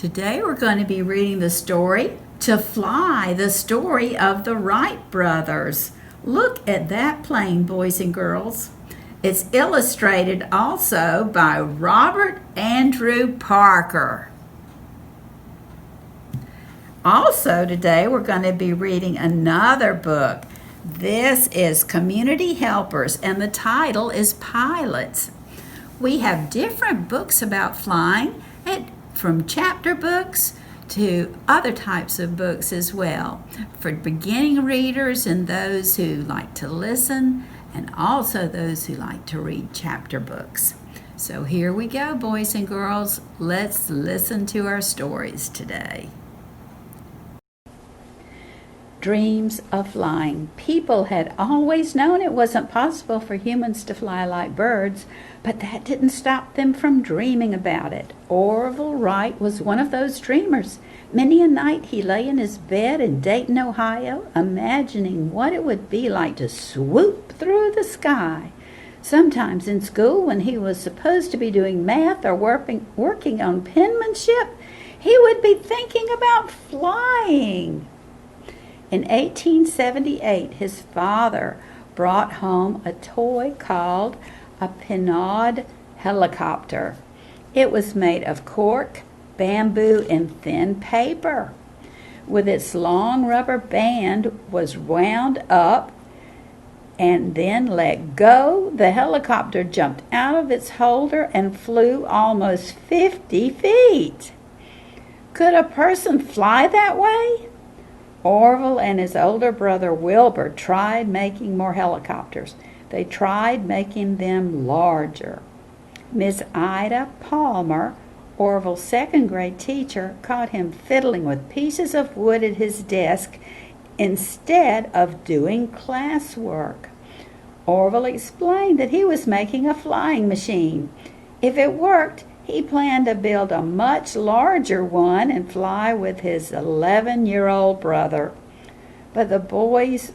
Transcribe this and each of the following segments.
Today we're going to be reading the story To Fly, the story of the Wright brothers. Look at that plane, boys and girls. It's illustrated also by Robert Andrew Parker. Also today we're going to be reading another book. This is Community Helpers and the title is Pilots. We have different books about flying, from chapter books to other types of books as well, for beginning readers and those who like to listen, and also those who like to read chapter books. So here we go, boys and girls. Let's listen to our stories today. Dreams of flying. People had always known it wasn't possible for humans to fly like birds, but that didn't stop them from dreaming about it. Orville Wright was one of those dreamers. Many a night he lay in his bed in Dayton, Ohio, imagining what it would be like to swoop through the sky. Sometimes in school, when he was supposed to be doing math or working on penmanship, he would be thinking about flying. In 1878, his father brought home a toy called a Pinod helicopter. It was made of cork, bamboo, and thin paper. With its long rubber band was wound up and then let go, the helicopter jumped out of its holder and flew almost 50 feet. Could a person fly that way? Orville and his older brother Wilbur tried making more helicopters. They tried making them larger. Miss Ida Palmer, Orville's second-grade teacher, caught him fiddling with pieces of wood at his desk instead of doing classwork. Orville explained that he was making a flying machine. If it worked, he planned to build a much larger one and fly with his 11-year-old brother. But the boys'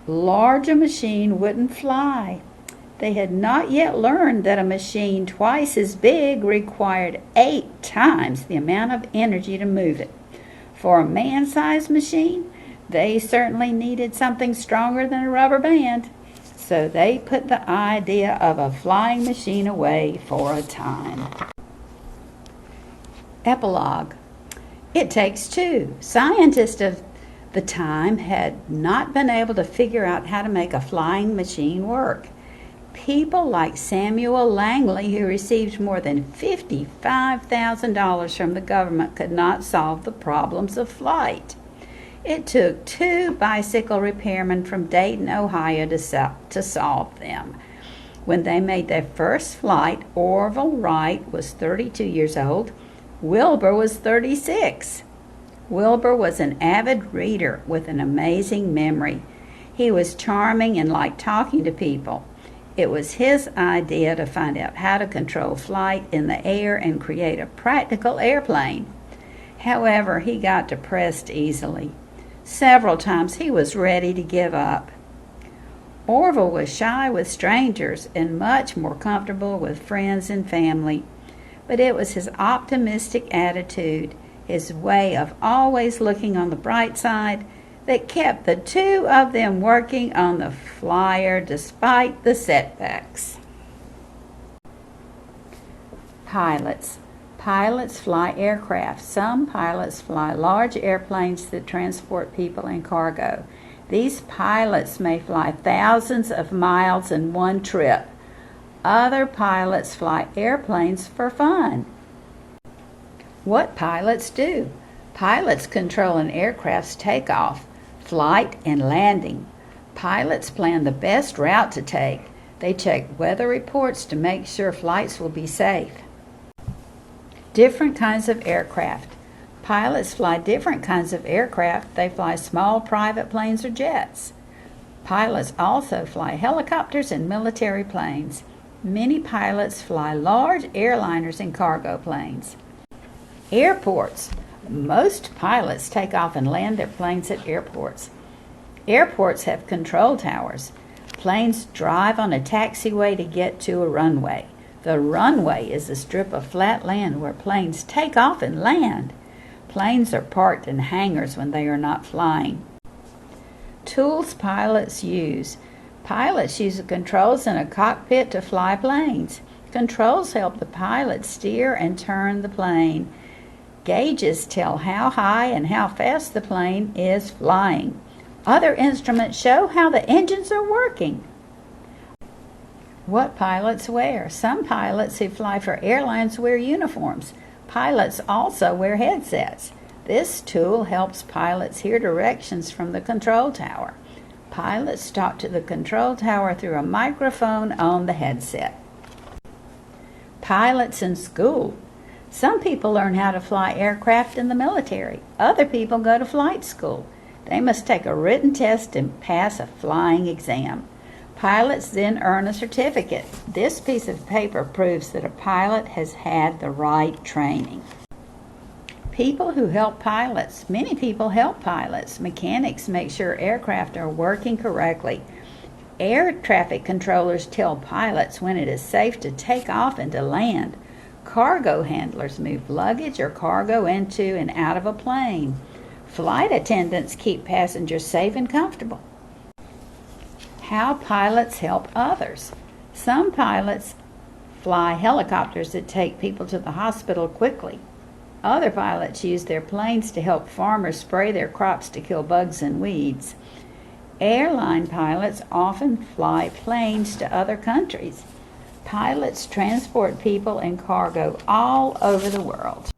larger machine wouldn't fly. They had not yet learned that a machine twice as big required 8 times the amount of energy to move it. For a man-sized machine, they certainly needed something stronger than a rubber band. So they put the idea of a flying machine away for a time. Epilogue. It takes two. Scientists of the time had not been able to figure out how to make a flying machine work. People like Samuel Langley, who received more than $55,000 from the government, could not solve the problems of flight. It took 2 bicycle repairmen from Dayton, Ohio to solve them. When they made their first flight, Orville Wright was 32 years old. Wilbur was 36. Wilbur was an avid reader with an amazing memory. He was charming and liked talking to people. It was his idea to find out how to control flight in the air and create a practical airplane. However, he got depressed easily. Several times he was ready to give up. Orville was shy with strangers and much more comfortable with friends and family. But it was his optimistic attitude, his way of always looking on the bright side, that kept the two of them working on the flyer despite the setbacks. Pilots. Pilots fly aircraft. Some pilots fly large airplanes that transport people and cargo. These pilots may fly thousands of miles in one trip. Other pilots fly airplanes for fun. What pilots do? Pilots control an aircraft's takeoff, flight, and landing. Pilots plan the best route to take. They check weather reports to make sure flights will be safe. Different kinds of aircraft. Pilots fly different kinds of aircraft. They fly small private planes or jets. Pilots also fly helicopters and military planes. Many pilots fly large airliners and cargo planes. Airports. Most pilots take off and land their planes at airports. Airports have control towers. Planes drive on a taxiway to get to a runway. The runway is a strip of flat land where planes take off and land. Planes are parked in hangars when they are not flying. Tools pilots use. Pilots use the controls in a cockpit to fly planes. Controls help the pilot steer and turn the plane. Gauges tell how high and how fast the plane is flying. Other instruments show how the engines are working. What pilots wear. Some pilots who fly for airlines wear uniforms. Pilots also wear headsets. This tool helps pilots hear directions from the control tower. Pilots talk to the control tower through a microphone on the headset. Pilots in school. Some people learn how to fly aircraft in the military. Other people go to flight school. They must take a written test and pass a flying exam. Pilots then earn a certificate. This piece of paper proves that a pilot has had the right training. People who help pilots. Many people help pilots. Mechanics make sure aircraft are working correctly. Air traffic controllers tell pilots when it is safe to take off and to land. Cargo handlers move luggage or cargo into and out of a plane. Flight attendants keep passengers safe and comfortable. How pilots help others. Some pilots fly helicopters that take people to the hospital quickly. Other pilots use their planes to help farmers spray their crops to kill bugs and weeds. Airline pilots often fly planes to other countries. Pilots transport people and cargo all over the world.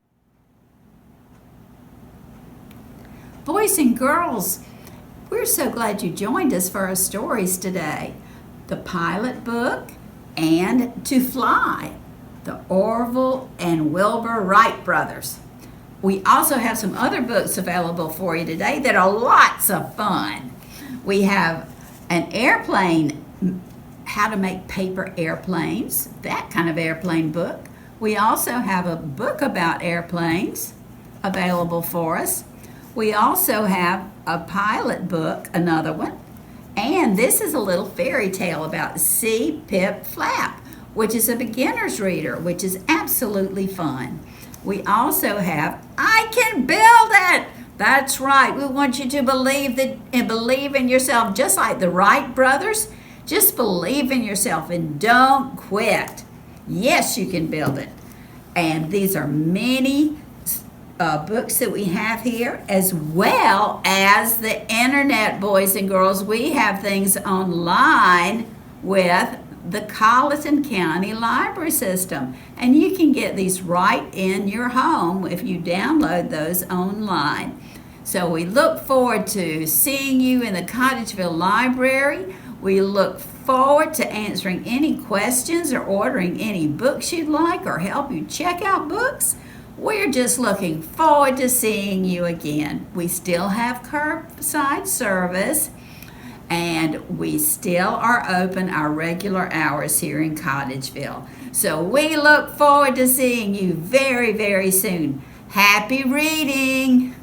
Boys and girls, we're so glad you joined us for our stories today. The Pilot Book and To Fly, the Orville and Wilbur Wright brothers. We also have some other books available for you today that are lots of fun. We have an airplane, how to make paper airplanes, that kind of airplane book. We also have a book about airplanes available for us. We also have a pilot book, another one, and this is a little fairy tale about See, Pip, Flap, which is a beginner's reader, which is absolutely fun. We also have I Can Build It! That's right, we want you to believe in yourself, just like the Wright brothers. Just believe in yourself and don't quit. Yes, you can build it. And these are many books that we have here, as well as the internet, boys and girls. We have things online with the Colleton County Library System, and you can get these right in your home if you download those online. So we look forward to seeing you in the Cottageville Library. We look forward to answering any questions or ordering any books you'd like or help you check out books. We're just looking forward to seeing you again. We still have curbside service, and we still are open our regular hours here in Cottageville. So we look forward to seeing you very, very soon. Happy reading!